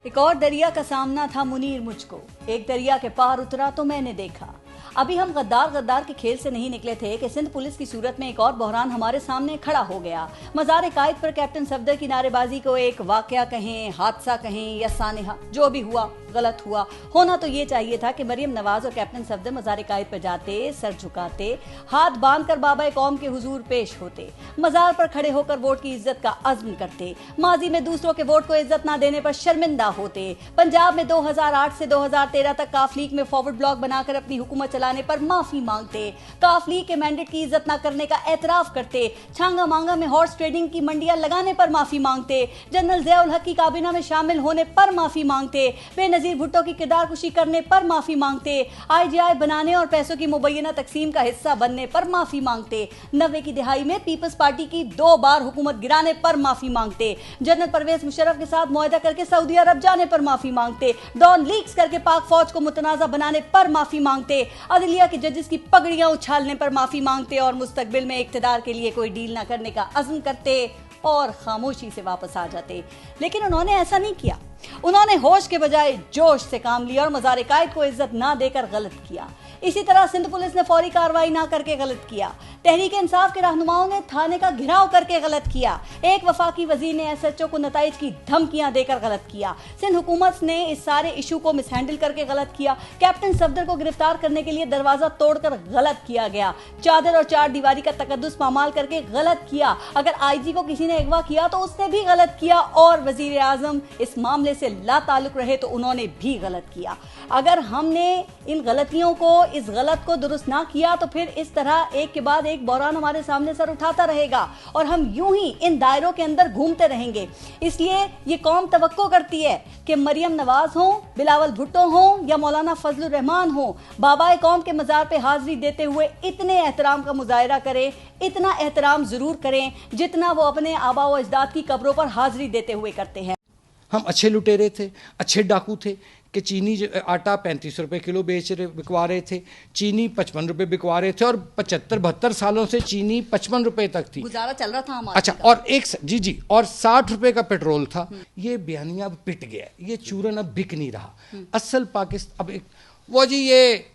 एक और दरिया का सामना था मुनीर मुझको। एक दरिया के पार उतरा तो मैंने देखा। अभी हम गद्दार के खेल से नहीं निकले थे कि सिंध पुलिस की सूरत में एक और बहरान हमारे सामने खड़ा हो गया। मज़ार-ए-कायद पर कैप्टन सफदर की नारेबाजी को एक वाकया कहें, हादसा कहें या सानेहा, जो भी हुआ गलत हुआ। होना तो ये चाहिए था कि मरियम नवाज और कैप्टन सफदर मज़ार-ए-कायद पर जाते, सर झुकाते, हाथ बांधकर बाबा कौम के हुजूर पेश होते, मज़ार पर खड़े होकर वोट की इज्जत का अज़्म करते, माजी में दूसरों के वोट को इज्जत ना देने पर शर्मिंदा होते, पंजाब में 2008 से 2013 तक काफ लीग में फॉरवर्ड ब्लॉक बनाकर अपनी हुकूमत चलाने पर माफी मांगते, काफ लीग के मैंडेट की इज्जत ना करने का एतराफ करते, छांगा मांगा में हॉर्स ट्रेडिंग की मंडियां लगाने पर माफी मांगते, जनरल ज़िया-उल हक की काबीना में शामिल होने पर माफी मांगते, बेनजीर भुट्टो की किरदारकुशी करने पर माफी मांगते, IGI बनाने और पैसों की मुबैना तकसीम का हिस्सा बनने पर माफी मांगते, 90 की दिहाई में पीपल्स पार्टी की 2 बार हुकूमत गिराने पर माफी मांगते, जनरल परवेज मुशर्रफ के साथ मुआहदा करके सऊदी अरब जाने पर माफी मांगते, डॉन लीक्स करके पाक फौज को मुतनाज़ा बनाने पर माफी मांगते, अदलिया के जजेस की पगड़ियां उछालने पर माफी मांगते और मुस्तकबिल में इक्तदार के लिए कोई डील न करने का अज़्म करते और खामोशी से वापस आ जाते। लेकिन उन्होंने ऐसा नहीं किया। उन्होंने होश के बजाय जोश से काम लिया और मज़ार-ए-कायद को इज्जत ना देकर गलत किया। इसी तरह सिंध पुलिस ने फौरी कार्रवाई ना करके गलत किया। तहरीक इंसाफ के रहनुमाओं ने थाने का घेराव करके गलत किया। एक वफाकी वजीर ने SHO को नताइज की धमकियां देकर गलत किया। सिंध हुकूमत ने इस सारे इशू को मिसहैंडल करके गलत किया। कैप्टन सफदर को गिरफ्तार करने के लिए दरवाजा तोड़कर गलत किया गया। चादर और चार दीवारी का तकद्दुस पामाल करके गलत किया। अगर IG को किसी ने अगवा किया तो उसने भी गलत किया और वजीर आजम इस मामले से ला ताल्लुक रहे तो उन्होंने भी गलत किया। अगर हमने इन गलतियों को, इस गलत को दुरुस्त ना किया तो फिर इस तरह एक के बाद एक बहरान हमारे सामने सर उठाता रहेगा और हम यूं ही इन दायरों के अंदर घूमते रहेंगे। इसलिए ये कौम तवक्को करती है कि मरियम नवाज हो, बिलावल भुट्टो हो या मौलाना फजलुर रहमान हो, बाबा कौम के मज़ार पे हाजिरी देते हुए इतने एहतराम का मुजाहिरा करें, इतना एहतराम जरूर करें जितना वो अपने आबा व अजदाद की कब्रों पर हाजिरी देते हुए करते हैं। हम अच्छे लुटेरे थे, अच्छे डाकू थे कि चीनी आटा 35 रुपए किलो बिकवा रहे थे, चीनी 55 रुपए बिकवा रहे थे और 75-72 सालों से चीनी 55 रुपए तक थी, गुजारा चल रहा था हमारा। अच्छा, और जी और 60 रुपए का पेट्रोल था। ये बयानिया अब पिट गया, ये चूरन अब बिक नहीं रहा। असल पाकिस्तान अब वो जी ये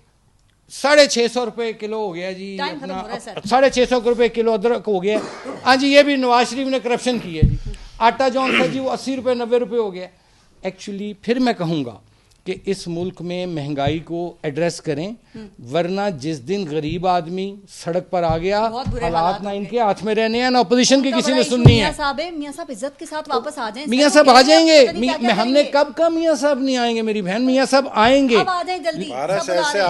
650 रुपए किलो हो गया जी, 650 रुपए किलो अदरक हो गया। हाँ जी, ये भी नवाज शरीफ ने करप्शन की है जी। आटा जौन था जी वो 80 रुपए 90 रुपए हो गया। एक्चुअली फिर मैं कहूँगा कि इस मुल्क में महंगाई को एड्रेस करें, वरना जिस दिन गरीब आदमी सड़क पर आ गया, हालात ना इनके हाथ में रहने हैं ना अपोजिशन की किसी ने सुननी है। मियां साहब इज्जत के साथ वापस आ जाएं। मियां साहब आ जाएंगे। हमने कब कहा मियां साहब नहीं आएंगे मेरी बहन, मियां साहब आएंगे। अब आ जाएं जल्दी।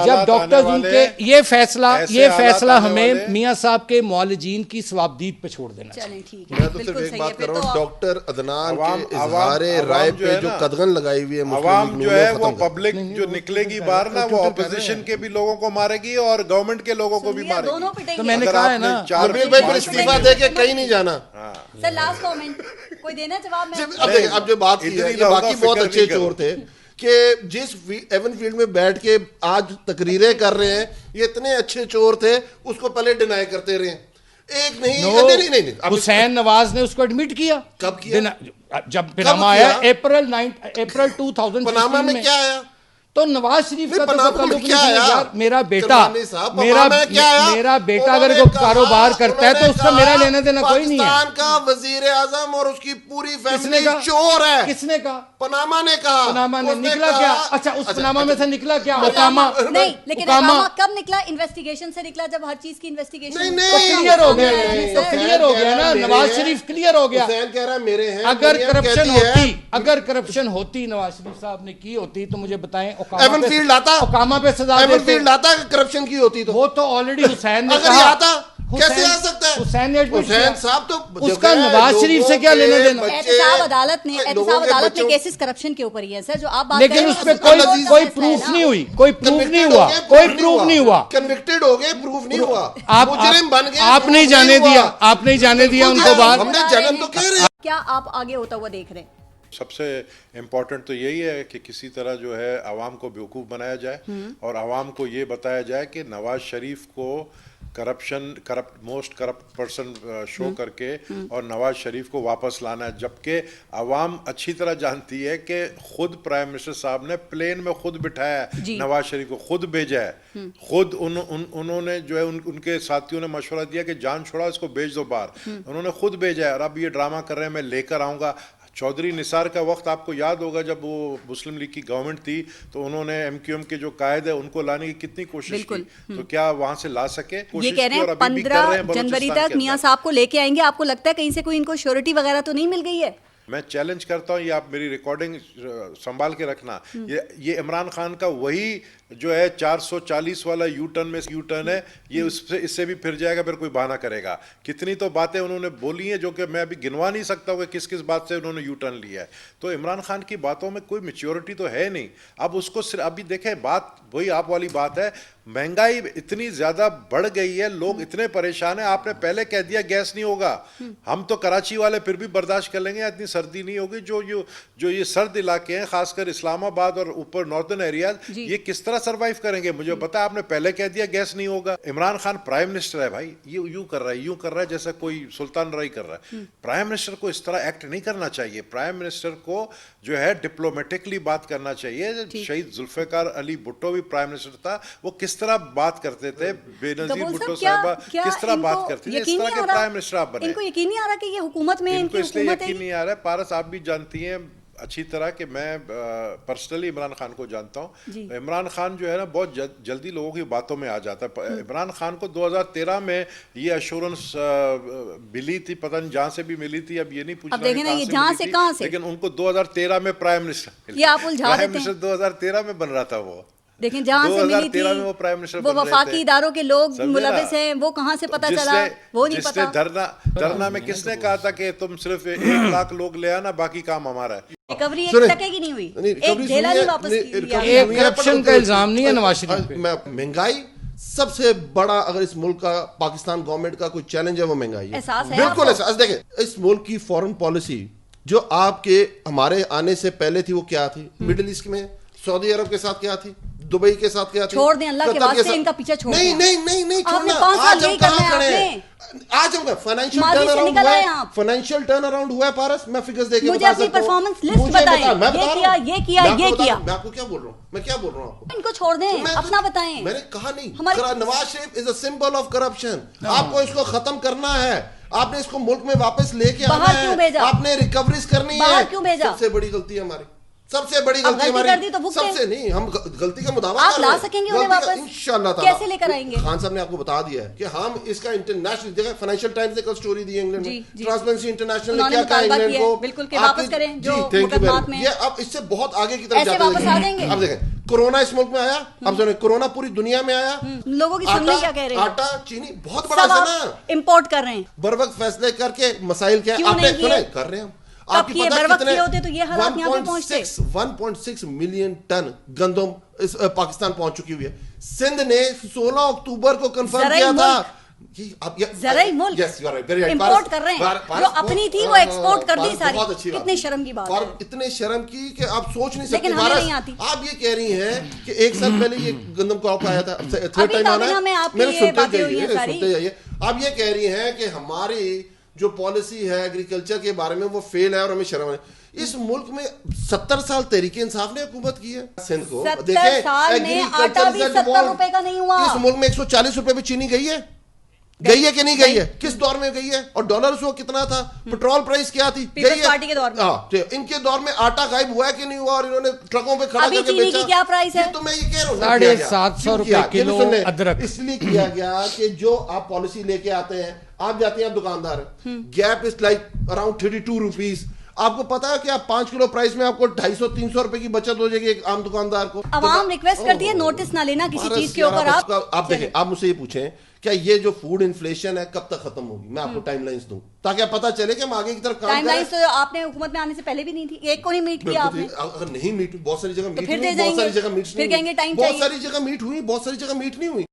जब डॉक्टर उनके ये फैसला हमें मियां साहब के मौलजीन की सवाबदीद पे छोड़ देना। चलें ठीक मैं तो सिर्फ एक बात कर रहा हूँ, डॉक्टर अदनान के इज़हारे राय पे जो कदगन लगाई हुई है अवाम जो है वो पब्लिक जो निकलेगी बाहर ना, वो ऑपोजिशन के भी लोगों को मारेगी और गवर्नमेंट के लोगों को भी मारेगी। तो मैंने कहा है ना, अमीर भाई फिर इस्तीफा दे के कहीं नहीं जाना। सर लास्ट कमेंट कोई देना जवाब में? अब जो बात की है, ये बाकी बहुत अच्छे चोर थे कि जिस एवन फील्ड में बैठ के आज तकरीरें कर रहे हैं, ये इतने अच्छे चोर थे, उसको पहले डिनाई करते रहे। एक नहीं हुसैन नवाज ने उसको एडमिट किया। कब किया? जब पनामा आया अप्रैल 2016 पनामा में क्या आया? तो नवाज शरीफ का तो क्या है यार, मेरा बेटा अगर कोई कारोबार करता है तो उसका मेरा लेना देना कोई नहीं है। पाकिस्तान का वजीर आजम और उसकी पूरी फैमिली चोर है। किसने कहा? पनामा ने कहा। पनामा ने निकला क्या? अच्छा, उस पनामा में से निकला क्या? ओकामा नहीं, लेकिन ओकामा कब निकला? इन्वेस्टिगेशन से निकला, जब हर चीज की इन्वेस्टिगेशन क्लियर हो गया। तो क्लियर हो गया ना, नवाज शरीफ क्लियर हो गया। हुसैन कह रहा है मेरे हैं। अगर करप्शन होती नवाज शरीफ साहब ने की होती तो मुझे बताएं, एवन फील्ड आता, ओकामा पे सजा एवन फील्ड आता करप्शन की होती तो वो तो ऑलरेडी हुसैन ने अगर कहा। आता कैसे आ सकता है? हुसैन साहब तो उसका नवाज शरीफ से क्या लेना देना? एहतसाब अदालत ने केसेस करप्शन के ऊपर ही है सर, जो आप बात कर रहे हैं। लेकिन उस पे कोई प्रूफ नहीं हुई, कोई प्रूफ नहीं हुआ। कन्विक्टेड हो गए, प्रूफ नहीं हुआ। मुजरिम बन गए, आप नहीं जाने दिया उनको बाहर। हमने जन्म तो कह रहे हैं। क्या आप आगे होता हुआ देख रहे हैं? सबसे इम्पोर्टेंट तो यही है कि किसी तरह जो है आवाम को बेवकूफ़ बनाया जाए और आवाम को ये बताया जाए कि नवाज शरीफ को मोस्ट करप्ट पर्सन शो करके और नवाज शरीफ को वापस लाना है, जबकि आवाम अच्छी तरह जानती है कि खुद प्राइम मिनिस्टर साहब ने प्लेन में खुद बिठाया है, नवाज शरीफ को खुद भेजा है, खुद उन्होंने जो है उनके साथियों ने मशवरा दिया कि जान छोड़ा इसको भेज दो बाहर, उन्होंने खुद भेजा है। और अब ये ड्रामा कर रहे हैं मैं लेकर आऊँगा। चौधरी निसार का वक्त आपको याद होगा, जब वो मुस्लिम लीग की गवर्नमेंट थी तो उन्होंने एमक्यूएम के जो कायद है उनको लाने की कितनी कोशिश की, तो क्या वहां से ला सके? ये कह रहे हैं 15 जनवरी तक मियां साहब को लेके आएंगे। आपको लगता है कहीं से कोई इनको श्योरिटी वगैरह तो नहीं मिल गई है? मैं चैलेंज करता हूँ, ये आप मेरी रिकॉर्डिंग संभाल के रखना, ये इमरान खान का वही जो है 440 वाला यू टर्न में यू टर्न है, ये उससे इससे भी फिर जाएगा, फिर कोई बहाना करेगा। कितनी तो बातें उन्होंने बोली हैं जो कि मैं अभी गिनवा नहीं सकता हूँ कि किस किस बात से उन्होंने यू टर्न लिया है। तो इमरान खान की बातों में कोई मैच्योरिटी तो है नहीं। अब उसको अभी देखें, बात वही आप वाली बात है, महंगाई इतनी ज्यादा बढ़ गई है, लोग इतने परेशान हैं। आपने पहले कह दिया गैस नहीं होगा, हम तो कराची वाले फिर भी बर्दाश्त कर लेंगे, इतनी सर्दी नहीं होगी। जो ये सर्द इलाके हैं, खासकर इस्लामाबाद और ऊपर नॉर्दर्न एरियाज, ये किस तरह सर्वाइव करेंगे? मुझे पता है आपने पहले कह दिया गैस नहीं होगा। इमरान खान प्राइम मिनिस्टर है भाई, ये यूं कर रहा है जैसा कोई सुल्तान राय कर रहा है। प्राइम मिनिस्टर को इस तरह एक्ट नहीं करना चाहिए। प्राइम मिनिस्टर को जो है डिप्लोमेटिकली बात करना चाहिए। शहीद जुल्फिकार अली भुट्टो भी प्राइम मिनिस्टर था, वो किस तरह बात करते थे, बेनजीर भुट्टो साहबा किस तरह बात करती थी, इस तरह के प्राइम मिनिस्टर आप बने। इनको यकीन नहीं आ रहा कि ये हुकूमत में इनको इसलिए यकीन नहीं आ रहा है। पारस आप भी जानती हैं अच्छी तरह कि मैं पर्सनली इमरान खान को जानता हूँ। इमरान खान जो है ना बहुत जल्दी लोगों की बातों में आ जाता है। इमरान खान को 2013 में ये एश्योरेंस मिली थी, पता नहीं जहाँ से भी मिली थी, अब ये नहीं पूछना कहाँ से, लेकिन उनको 2013 में प्राइम मिनिस्टर 2013 में बन रहा था वो। देखें जहाँ से मिली थी, वो प्राइम मिनिस्टर वो वफाकी इदारों के लोग मुलविस हैं, वो कहाँ से पता चला वो नहीं पता। धरना में किसने कहा था कि तुम सिर्फ 1 लाख लोग ले आना, बाकी काम हमारा है? रिकवरी एक टके की नहीं हुई, एक ढेला नहीं वापस किया, एक करप्शन का इल्जाम नहीं है नवाज शरीफ पे। महंगाई सबसे बड़ा, अगर इस मुल्क का पाकिस्तान गवर्नमेंट का कोई चैलेंज है वो महंगाई है। बिल्कुल एहसास। देखें इस मुल्क की फॉरेन पॉलिसी जो आपके हमारे आने से पहले थी वो क्या थी? मिडिल ईस्ट में सऊदी अरब के साथ क्या थी, दुबई के साथ क्या थी? छोड़ दें अल्लाह के वास्ते, इनका पीछे छोड़ नहीं नहीं नहीं नहीं छोड़ना। आज हम कहां खड़े हैं? आज हम फाइनेंशियल टर्न अराउंड हुआ है पारस। मैं फिगर्स देके मुझे अपनी परफॉर्मेंस लिस्ट बताएं। ये किया मैं आपको क्या बोल रहा हूँ, मैं क्या बोल रहा हूँ आपको? इनको छोड़ दें, अपना बताएं। मैंने कहा नहीं, Nawaz Sharif is a symbol of corruption. आपको इसको खत्म करना है, आपने इसको मुल्क में वापस लेके आना है, आपने रिकवरीज करनी है। क्यों भेजा? सबसे बड़ी गलती है हमारी, सबसे बड़ी गलती हमारी। तो सबसे नहीं, हम गलती का मुदावा आप ला सकेंगे उन्हें वापस? इंशाल्लाह कैसे लेकर आएंगे? खान साहब ने आपको बता दिया है कि हम इसका इंटरनेशनल जगह, फाइनेंशियल टाइम्स ने कल स्टोरी दी है इंग्लैंड में, ट्रांसपेरेंसी इंटरनेशनल ने क्या कहा इंग्लैंड को, बिल्कुल के वापस करें जो मुकदमात में। ये अब इससे बहुत आगे की तरफ जाते हैं। अब देखें कोरोना इस मुल्क में आया, अब सुने कोरोना पूरी दुनिया में आया, लोगों की सुनने क्या कह रहे हैं? आटा चीनी बहुत बड़ा है ना, इंपोर्ट कर रहे हैं। बर वक्त फैसले करके मसाइल क्या आपने सुने कर रहे हैं। आपकी पता कितने होते तो ये हालात यहाँ पे पहुंचते। 1.6 मिलियन टन गंदम पाकिस्तान पहुंच चुकी हुई है। सिंध ने 16 अक्टूबर को कंफर्म किया था। ज़राई मुल्क इंपोर्ट कर रहे हैं, जो अपनी थी वो एक्सपोर्ट कर दी सारी। कितने शर्म की बात है, और इतने शर्म की कि आप सोच नहीं सकते। लेकिन हमें नहीं आती। आप ये कह रही हैं कि 1 साल पहले ये गंदम क्रॉप आया था, थर्ड टाइम आना है, मेरे सुनते जाइए। आप ये कह रही हैं कि हमारी जो पॉलिसी है एग्रीकल्चर के बारे में वो फेल है और हमें शर्म है। इस मुल्क में 70 साल तहरीके इंसाफ ने हुकूमत की है सिंध को। 70 साल में आटा भी 70 रुपए का नहीं हुआ। इस मुल्क में 140 रुपए पे चीनी गई है कि नहीं गई है? किस दौर में गई है? और डॉलर वो कितना था? पेट्रोल प्राइस क्या थी? गई है पार्टी के दौर में। हाँ, इनके दौर में आटा गायब हुआ है कि नहीं हुआ? और इन्होंने ट्रकों पे खड़ा करके बेचा। क्या प्राइस है? तो मैं ये कह रहा हूँ 750 रुपए किलो अदरक इसलिए किया गया कि जो आप पॉलिसी लेके आते हैं, आप जाते हैं दुकानदार, gap is like around 32 rupees. आपको पता है कि आप 5 किलो प्राइस में आपको 250-300 रुपए की बचत हो जाएगी एक आम दुकानदार को। आवाम रिक्वेस्ट करती है नोटिस ना लेना किसी चीज के ऊपर। आप देखें, आप मुझसे ये पूछें क्या ये जो फूड इन्फ्लेशन है कब तक खत्म होगी? मैं आपको टाइमलाइंस दूं ताकि आप पता चले कि हम आगे की तरफ काम करें। टाइमलाइंस तो आपने हुकूमत में आने से पहले भी नहीं थी, एक को नहीं मीट किया आपने। अगर नहीं मीट, बहुत सारी जगह मीट हुई, बहुत सारी जगह मीट नहीं हुई, बहुत सारी जगह मीट हुई, बहुत सारी जगह मीट नहीं हुई।